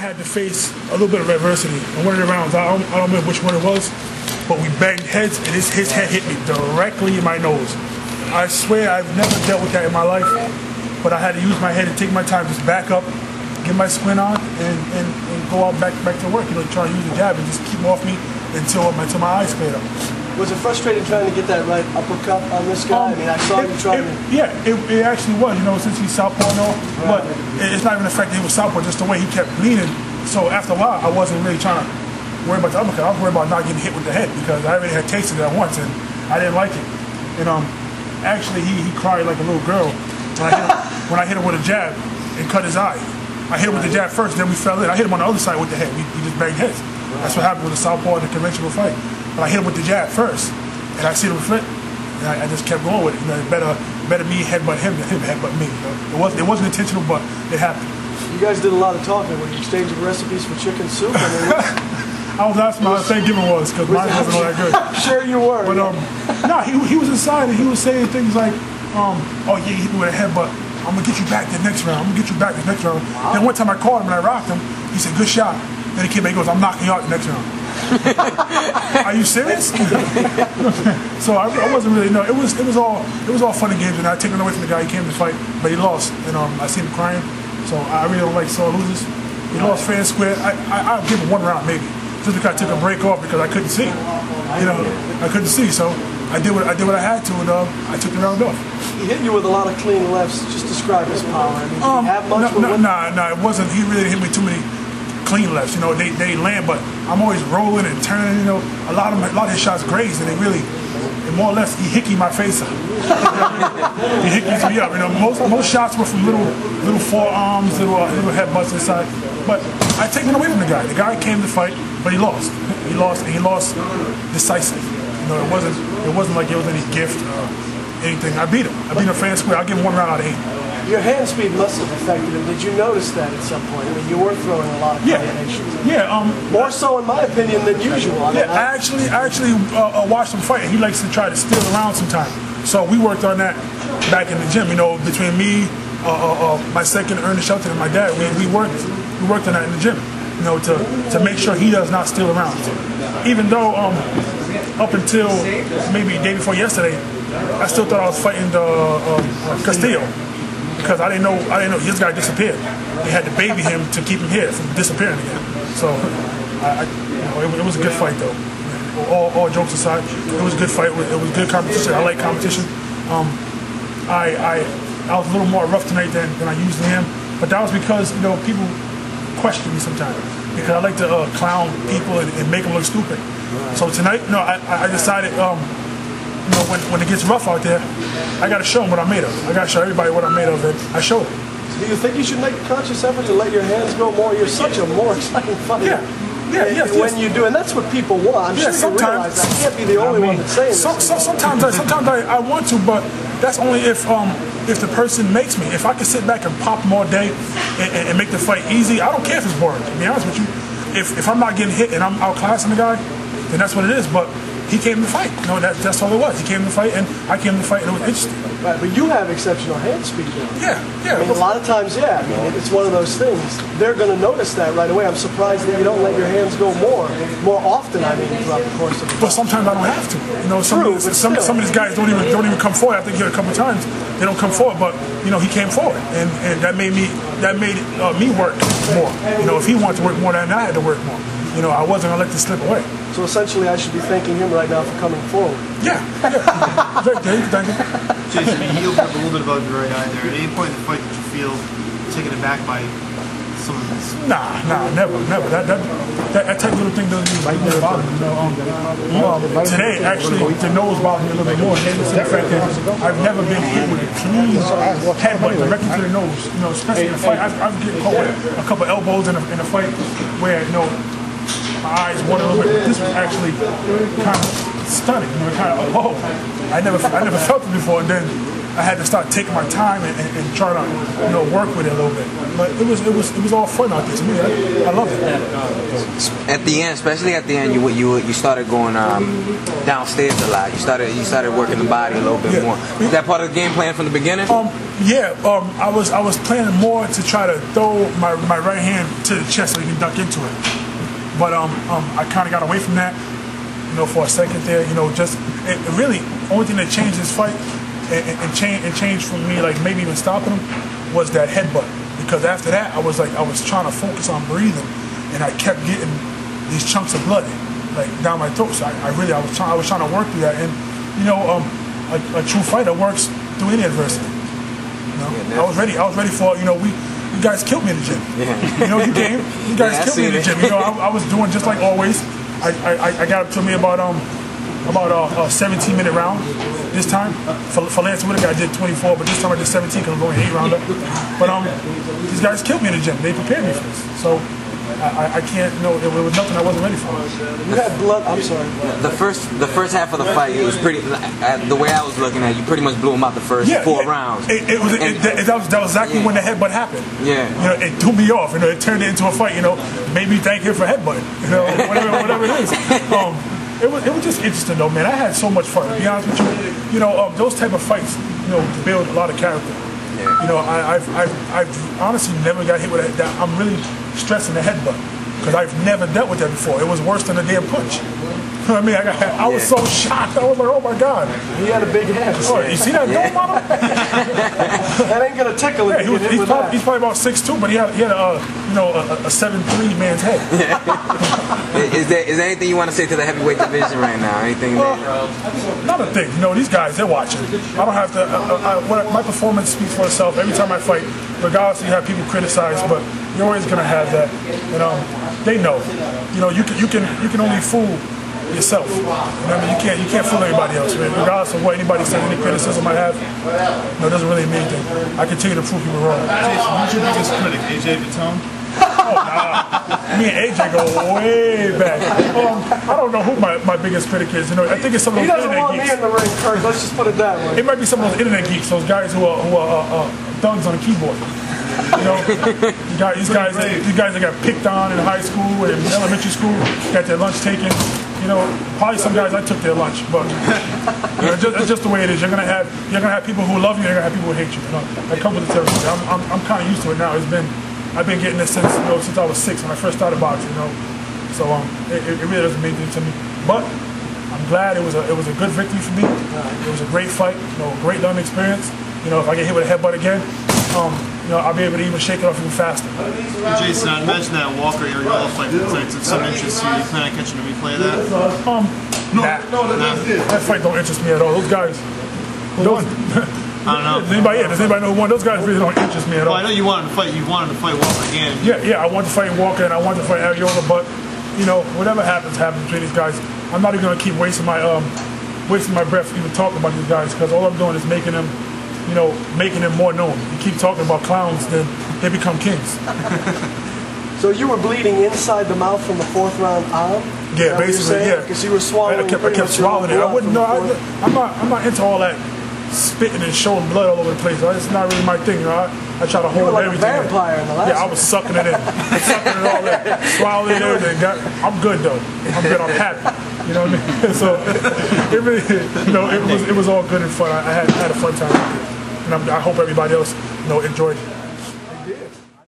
had to face a little bit of adversity in one of the rounds. I don't remember which one it was, but we banged heads, and his head hit me directly in my nose. I swear I've never dealt with that in my life, but I had to use my head and take my time, just back up, get my squint on, and go out back to work. You know, try to use the jab and just keep him off me until my eyes cleared up. Was it frustrating trying to get that right uppercut on this guy? I mean, I saw you trying to... Yeah, it actually was, you know, since he's southpaw and all. Right. But it's not even the fact that he was southpaw, just the way he kept leaning. So after a while, I wasn't really trying to worry about the uppercut. I was worried about not getting hit with the head because I already had tasted it once and I didn't like it. And actually, he cried like a little girl when I hit him with a jab and cut his eye. I hit him with the jab first, then we fell in. I hit him on the other side with the head. We just banged heads. That's what happened with the southpaw in the conventional fight. But I hit him with the jab first, and I see him flip, and I just kept going with it. You know, better me headbutt him than him headbutt me. You know? It wasn't intentional, but it happened. You guys did a lot of talking. Were you exchanging recipes for chicken soup? I was asking how Thanksgiving was, because mine wasn't all that good. I'm sure you were. But no, he was inside, and he was saying things like, oh yeah, he hit me with a headbutt. I'm gonna get you back the next round. I'm gonna get you back the next round. Wow. Then one time I called him and I rocked him. He said, "Good shot." Then he came back and goes, "I'm knocking you out the next round." Are you serious? So I wasn't really. No, it was all fun and games, and I taken away from the guy. He came to fight, but he lost, and I seen him crying. So I really don't like sore losers. He lost fair and square. I'll give him one round maybe, just because I took a break off because I couldn't see. You know, I couldn't see. So I did what I had to, and I took the round off. He hit you with a lot of clean lefts. Just describe his power. I mean, did he have much? No, it wasn't. He really hit me too many clean lefts. You know, they land, but I'm always rolling and turning. You know, a lot of his shots grazed, and and more or less, he hickey my face up. He hickeys me up. You know, most shots were from little forearms, little headbutts inside. But I taken it away from the guy. The guy came to fight, but he lost. He lost decisive. You know, it wasn't like it was any gift or anything. I beat him. I beat him fair and square. I'll give him 1 round out of 8. Your hand speed must have affected him. Did you notice that at some point? I mean, you were throwing a lot of combinations. Yeah. More so, in my opinion, than usual. I actually watched him fight. He likes to try to steal around sometimes. So we worked on that back in the gym. You know, between me, my second, Ernest Shelton, and my dad, we worked on that in the gym. You know, to make sure he does not steal around. Even though up until maybe the day before yesterday, I still thought I was fighting Castillo. Because I didn't know this guy disappeared. They had to baby him to keep him here from disappearing again. So, it was a good fight though. All jokes aside, it was a good fight. It was good competition. I like competition. I was a little more rough tonight than I usually am, but that was because people question me sometimes because I like to clown people and make them look stupid. So tonight, I decided. When it gets rough out there, I got to show them what I'm made of. I got to show everybody what I'm made of, and I showed them. Do you think you should make a conscious effort to let your hands go more? You're such a more exciting fighter. When you do, and that's what people want. I'm sure you realize that. I can't be the only one that's saying this. Sometimes I want to, but that's only if the person makes me. If I can sit back and pop them all day and make the fight easy, I don't care if it's boring. To be honest with you, if I'm not getting hit and I'm outclassing the guy, then that's what it is. But he came to fight. That's all it was. He came to fight, and I came to fight, and it was interesting. Right, but you have exceptional hand speed. Yeah. I mean, a lot of times, I mean, it's one of those things. They're going to notice that right away. I'm surprised that you don't let your hands go more often. I mean, throughout the course of the fight. Well, sometimes I don't have to. Some of these guys don't even come forward. I think here a couple of times they don't come forward, but he came forward, and that made me work more. If he wanted to work more, then I had to work more. I wasn't going to let this slip away. So essentially, I should be thanking him right now for coming forward. Yeah. Thank you. Jason, you healed up a little bit above your right eye there. At any point in the fight did you feel taken aback by some of this? Nah, never. That type of little thing doesn't even bother me. Today, actually, the nose bothered me a little bit more. The fact that I've never been hit with a clean headbutt directly to the nose. Especially in a fight, I've get caught with a couple elbows in a fight where my eyes water a little bit. This was actually kind of stunning. Kind of I never felt it before, and then I had to start taking my time and try to, you know, work with it a little bit. But it was all fun out there to me. I loved it. At the end, especially at the end, you started going downstairs a lot. You started working the body a little bit more. Was that part of the game plan from the beginning? I was planning more to try to throw my right hand to the chest so he can duck into it. But I kind of got away from that, you know, for a second there. You know, just it really only thing that changed this fight and changed for me, like maybe even stopping him, was that headbutt. Because after that, I was trying to focus on breathing, and I kept getting these chunks of blood like down my throat. So I was trying to work through that, and you know, a true fighter works through any adversity. You know, I was ready for, you know, you guys killed me in the gym. Yeah. You know, you guys killed me in the gym. You know, I was doing just like always. I got up to me about a 17-minute round this time. For Lance Whitaker, I did 24, but this time I did 17 because I'm going 8-rounder. But these guys killed me in the gym. They prepared me for this. So I can't, you know, it was nothing I wasn't ready for. You had blood. I'm sorry. The first half of the fight, it was pretty. The way I was looking at it, you pretty much blew him out the first 4 rounds. That was exactly when the headbutt happened. Yeah. You know, it threw me off. You know, it turned it into a fight. You know, made me thank him for headbutting. You know, whatever it is. It was just interesting though, man. I had so much fun. To be honest with you, you know, those type of fights, you know, build a lot of character. Yeah. You know, I've honestly never got hit with that. I'm really stressing the headbutt because I've never dealt with that before. It was worse than a damn punch. You know what I mean? I was so shocked. I was like, oh my God. He had a big hand. Oh, you see that dome on him? That ain't gonna tickle him. He's probably about 6'2", but he had a 7'3" man's head. Is there anything you want to say to the heavyweight division right now? Anything? Not a thing. You know, these guys, they're watching. I don't have to. My performance speaks for itself. Every time I fight, regardless, you have people criticize, but you're always gonna have that. You know, they know. You know, you can only fool yourself. You know what I mean? You can't fool anybody else, man. Regardless of what anybody says, any criticism I have, it doesn't really mean anything. I continue to prove people wrong. Jason, who's your biggest critic? AJ Vitone? Oh, nah. Me and AJ go way back. I don't know who my biggest critic is. You know, I think it's some of those internet geeks. He doesn't want me in the ring, Kurt. Let's just put it that way. It might be some of those internet geeks, those guys who are thugs on a keyboard. You know, these guys that got picked on in high school and elementary school, got their lunch taken. You know, probably some guys I took their lunch, but you know, it's just the way it is. You're gonna have people who love you, and you're gonna have people who hate you. You know, that comes with the territory. I'm kind of used to it now. I've been getting this since I was 6 when I first started boxing. You know, so it really doesn't mean anything to me. But I'm glad it was a good victory for me. It was a great fight. You know, a great learning experience. You know, if I get hit with a headbutt again, you know, I'll be able to even shake it off even faster. Jason, I imagine that Walker Arreola fight presents of some interest to you. You plan on catching a replay of that? That fight don't interest me at all. Those guys. I don't know. Does anybody know who won? Those guys really don't interest me at all. Well, I know you wanted to fight. You wanted to fight Walker again. Yeah. I wanted to fight Walker and I wanted to fight Arreola, but you know, whatever happens between these guys. I'm not even gonna keep wasting my breath even talking about these guys because all I'm doing is making them more known. You keep talking about clowns, then they become kings. So you were bleeding inside the mouth from the 4th round on? Yeah, basically, yeah. Because you were swallowing. I kept swallowing it. I wouldn't know. I'm not into all that spitting and showing blood all over the place. It's not really my thing. You know, I try to hold like everything. A vampire in the last. Yeah, I was sucking it in, sucking it all in, swallowing it, everything. I'm good though. I'm good. I'm happy. You know what I mean? So it really, you know, it was all good and fun. I had a fun time with it. And I hope everybody else, you know, enjoyed it.